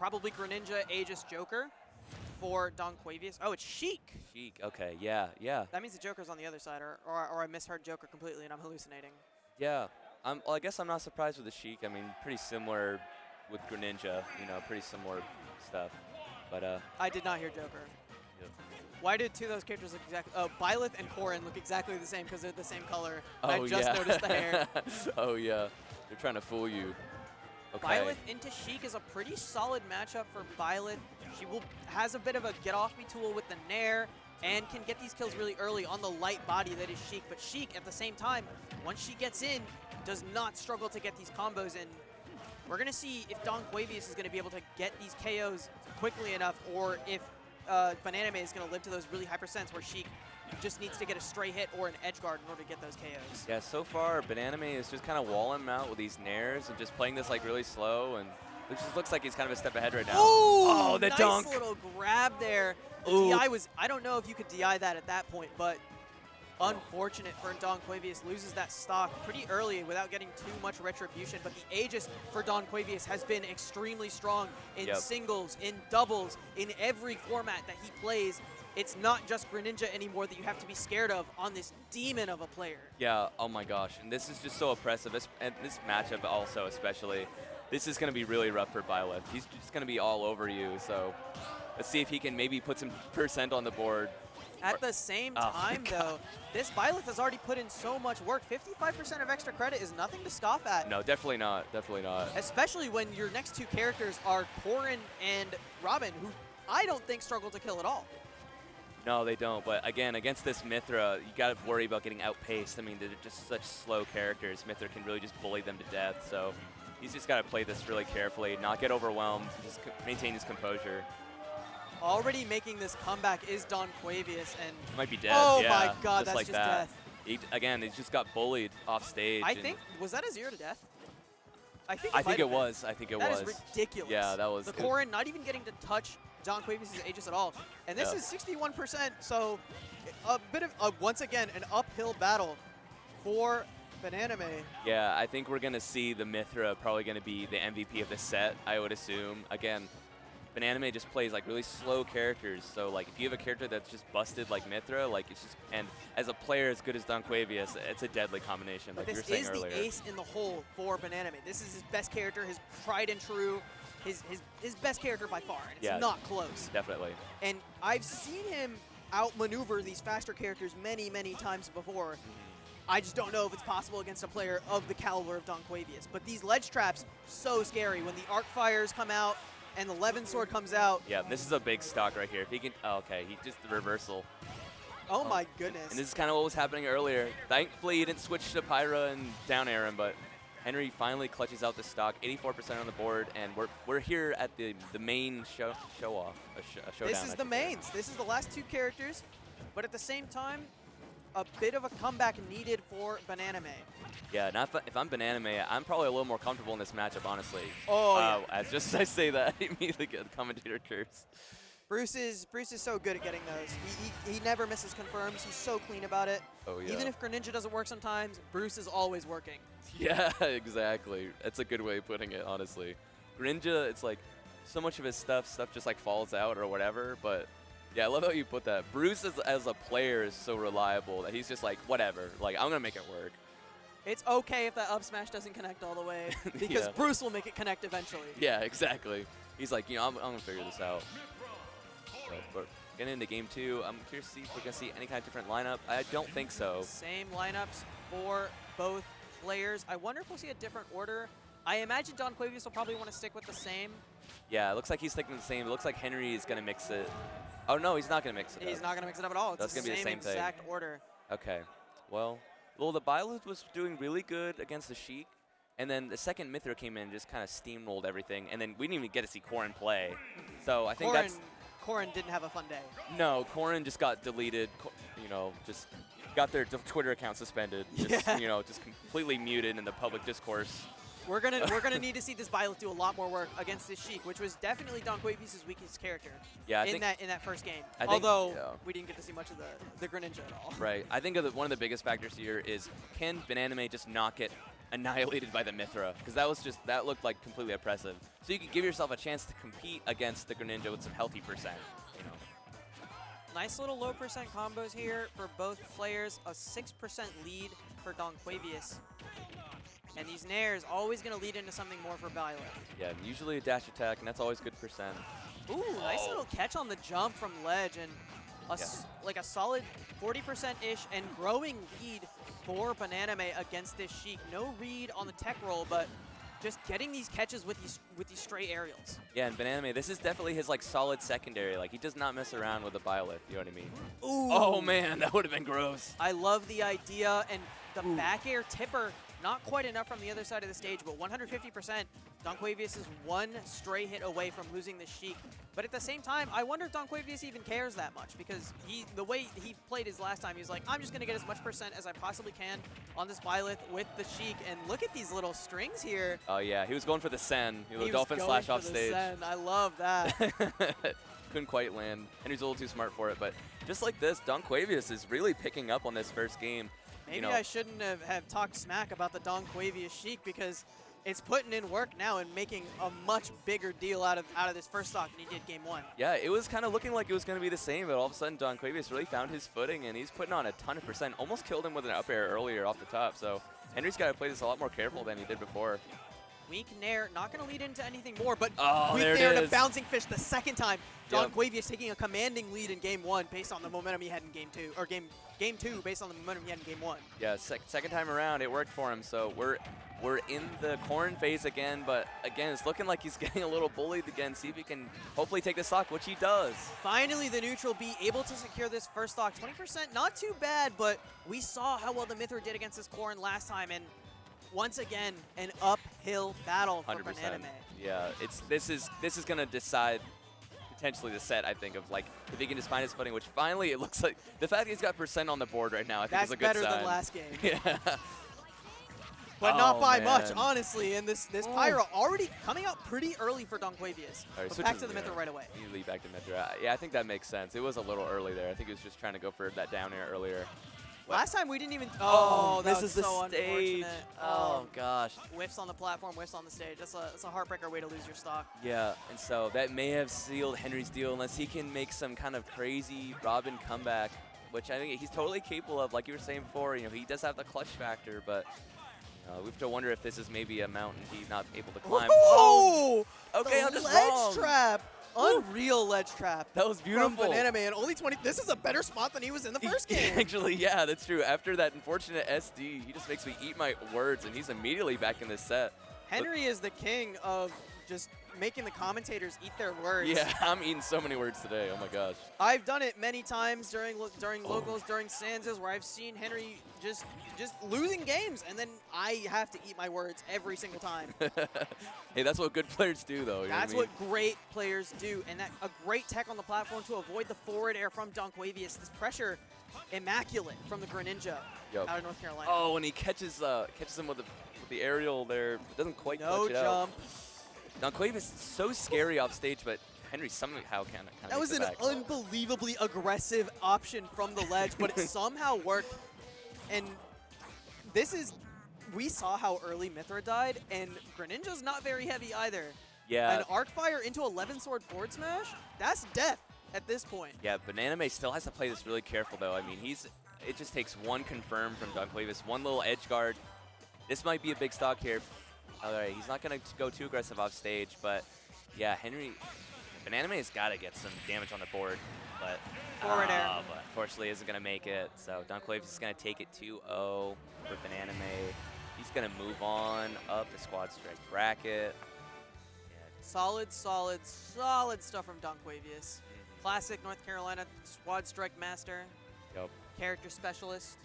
probably Greninja, Aegis, Joker for Donquavious. Oh, it's Sheik. Sheik. Okay. Yeah. Yeah. That means the Joker's on the other side, or I misheard Joker completely and I'm hallucinating. Yeah. Well, I guess I'm not surprised with the Sheik. I mean, pretty similar with Greninja. You know, pretty similar stuff. But I did not hear Joker. Yep. Why did two of those characters look exactly? Oh, Byleth and Corrin look exactly the same because they're the same color. Oh, I just noticed the hair. Oh yeah, they're trying to fool you. Okay. Byleth into Sheik is a pretty solid matchup for Byleth. She has a bit of a get-off-me tool with the Nair and can get these kills really early on the light body that is Sheik. But Sheik, at the same time, once she gets in, does not struggle to get these combos in. We're going to see if Donquavious is going to be able to get these KOs quickly enough, or if Bananime is going to live to those really high percents where Sheik just needs to get a stray hit or an edge guard in order to get those KOs. Yeah, so far Bananime is just kind of walling him out with these nairs and just playing this like really slow, and it just looks like he's kind of a step ahead right now. Ooh, oh, the nice dunk! Little grab there. The Ooh. DI was, I don't know if you could DI that at that point, but unfortunate for Donquavious, loses that stock pretty early without getting too much retribution. But the Aegis for Donquavious has been extremely strong in singles, in doubles, in every format that he plays. It's not just Greninja anymore that you have to be scared of on this demon of a player. Yeah, oh my gosh, and this is just so oppressive, and this matchup also especially. This is going to be really rough for Byleth. He's just going to be all over you, so let's see if he can maybe put some percent on the board. At the same time, though, this Byleth has already put in so much work. 55% of extra credit is nothing to scoff at. No, definitely not. Definitely not. Especially when your next two characters are Corrin and Robin, who I don't think struggle to kill at all. No, they don't. But again, against this Mythra, you got to worry about getting outpaced. I mean, they're just such slow characters. Mythra can really just bully them to death. So he's just got to play this really carefully, not get overwhelmed, just maintain his composure. Already making this comeback is Donquavious, and he might be dead. Oh yeah, my God, just that's like just that. death. Again, he just got bullied off stage. I think, was that a 0 to death? I think it was. I think it was. That is ridiculous. Yeah, that was. The Corrin not even getting to touch Donquavious' Aegis at all. And this is 61%, so a bit of, once again, an uphill battle for Bananime. Yeah, I think we're going to see the Mythra probably going to be the MVP of the set, I would assume. Again, Bananime just plays like really slow characters, so like if you have a character that's just busted like Mythra, like it's just, and as a player as good as Donquavious, it's a deadly combination, like you were saying earlier. This is the ace in the hole for Bananime. This is his best character, his tried and true, his best character by far, and it's not close. Definitely. And I've seen him outmaneuver these faster characters many, many times before. I just don't know if it's possible against a player of the caliber of Donquavious. But these ledge traps, so scary. When the arc fires come out, and the Levin Sword comes out. Yeah, this is a big stock right here. If he can, okay, he just the reversal. Oh my goodness. And this is kind of what was happening earlier. Thankfully, he didn't switch to Pyra and down air him, but Henry finally clutches out the stock, 84% on the board, and we're here at the main showdown. This is the mains. This is the last two characters, but at the same time, a bit of a comeback needed for Bananime. Yeah, if I'm Bananime, I'm probably a little more comfortable in this matchup, honestly. Oh, As just as I say that, I immediately get the commentator curse. Bruce is so good at getting those. He never misses confirms. He's so clean about it. Oh, yeah. Even if Greninja doesn't work sometimes, Bruce is always working. Yeah, exactly. That's a good way of putting it, honestly. Greninja, it's like so much of his stuff just like falls out or whatever, but yeah, I love how you put that. Bruce as a player is so reliable that he's just like, whatever, like I'm going to make it work. It's okay if that up smash doesn't connect all the way, because Bruce will make it connect eventually. Yeah, exactly. He's like, you know, I'm going to figure this out. But getting into game 2, I'm curious to see if we're going to see any kind of different lineup. I don't think so. Same lineups for both players. I wonder if we'll see a different order. I imagine Donquavious will probably want to stick with the same. Yeah, it looks like he's sticking with the same. It looks like Henry is going to mix it. Oh, no, he's not going to mix it up. He's not going to mix it up at all. It's That's going to be the same thing. exact order. Okay. Well, the Byleth was doing really good against the Sheik, and then the second Mythra came in and just kind of steamrolled everything, and then we didn't even get to see Corrin play. So I think Corrin didn't have a fun day. No, Corrin just got deleted, you know, just got their Twitter account suspended, just, you know, just completely muted in the public discourse. We're gonna need to see this Byleth do a lot more work against this Sheik, which was definitely Donquavious' weakest character. Yeah, in that first game. Although we didn't get to see much of the Greninja at all. Right. I think one of the biggest factors here is, can Bananime just not get annihilated by the Mithra, because that looked like completely oppressive. So you could give yourself a chance to compete against the Greninja with some healthy percent. You know. Nice little low percent combos here for both players. A 6% lead for Donquavious. And these nairs always going to lead into something more for Violet. Yeah, usually a dash attack, and that's always good percent. Ooh, nice little catch on the jump from ledge, and like a solid 40%-ish and growing lead for Bananime against this Sheik. No read on the tech roll, but just getting these catches with these stray aerials. Yeah, and Bananime, this is definitely his like solid secondary. Like he does not mess around with the Byleth, you know what I mean? Ooh. Oh man, that would have been gross. I love the idea, and the back air tipper, not quite enough from the other side of the stage, but 150%. Donquavious is one stray hit away from losing the Sheik. But at the same time, I wonder if Donquavious even cares that much, because the way he played his last time, he was like, I'm just going to get as much percent as I possibly can on this Byleth with the Sheik. And look at these little strings here. Oh yeah, he was going for the Sen. He was He dolphin was slash going off for the stage. Sen. I love that. Couldn't quite land. Henry's a little too smart for it, but just like this, Donquavious is really picking up on this first game. Maybe you know, I shouldn't have talked smack about the Donquavious Sheik, because it's putting in work now and making a much bigger deal out of this first stock than he did game one. Yeah, it was kind of looking like it was going to be the same, but all of a sudden Donquavious really found his footing, and he's putting on a ton of percent. Almost killed him with an up air earlier off the top, so Henry's got to play this a lot more careful than he did before. Weak Nair, not going to lead into anything more, but Oh, weak there it Nair to is. Bouncing Fish the second time. Yep. Donquavious taking a commanding lead in game one based on the momentum he had in game two, or game two based on the momentum he had in game one. Yeah, second time around, it worked for him, so we're in the corn phase again, but again, it's looking like he's getting a little bullied again. See if he can hopefully take the stock, which he does. Finally, the neutral B able to secure this first stock. 20%, not too bad, but we saw how well the Mithra did against this corn last time, and once again, an uphill battle for 100%. Bananime. Yeah, this is going to decide potentially the set, I think, of like if he can just find his footing, which finally it looks like the fact that he's got percent on the board right now, I think That's is a good sign. better than last game. Yeah. But not by much, man. honestly. And this Pyro already coming out pretty early for Donquavious. All right, But back switches to the Mithra right away. Immediately back to Mithra. Yeah, I think that makes sense. It was a little early there. I think he was just trying to go for that down air earlier. Last time we didn't even. Oh, that was misses so the stage. unfortunate. Oh gosh. Whiffs on the platform, whiffs on the stage. That's a heartbreaker way to lose your stock. Yeah, and so that may have sealed Henry's deal unless he can make some kind of crazy Robin comeback, which I think he's totally capable of. Like you were saying before, you know, he does have the clutch factor, but we have to wonder if this is maybe a mountain he's not able to climb. Oh, okay, the I'm just ledge wrong. trap. Unreal ledge trap. That was beautiful. From Bananime, and only 20. This is a better spot than he was in the first game. Actually, yeah, that's true. After that unfortunate SD, he just makes me eat my words, and he's immediately back in this set. Henry is the king of just making the commentators eat their words. Yeah, I'm eating so many words today. Oh my gosh. I've done it many times during locals, during Sanzas, where I've seen Henry just losing games, and then I have to eat my words every single time. Hey, that's what good players do, though. You That's know what, what great players do, and that a great tech on the platform to avoid the forward air from Donquavious. This pressure, immaculate from the Greninja Yup. out of North Carolina. Oh, when he catches him with the aerial there, it doesn't quite No clutch it jump. out. Donquavious is so scary off stage, but Henry somehow can That was an unbelievably aggressive option from the ledge, but it somehow worked. And we saw how early Mithra died, and Greninja's not very heavy either. Yeah. An arc fire into 11 sword forward smash, that's death at this point. Yeah, Bananime still has to play this really careful, though. I mean, it just takes one confirm from Donquavious, one little edge guard. This might be a big stock here. All right, he's not going to go too aggressive off stage, but yeah, Bananime has got to get some damage on the board, but Forward air. but unfortunately isn't going to make it. So Donquavious is going to take it 2-0 for Bananime. He's going to move on up the squad strike bracket. Solid stuff from Donquavious. Classic North Carolina squad strike master, Yep. character specialist.